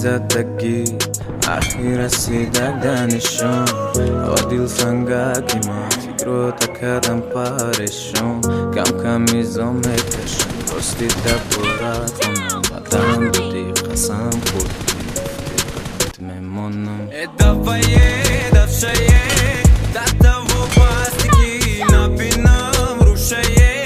زدگی آخی رسیدک دانشون آدیل سنگاکی ما فکرو تکردم پارشون کم کم میزم میکشم راستی دبورا خونم بدن بودی قسم خوردی گفتی میمونم ادفایه دفشایه دتا و پاستیکی نبینم روشایه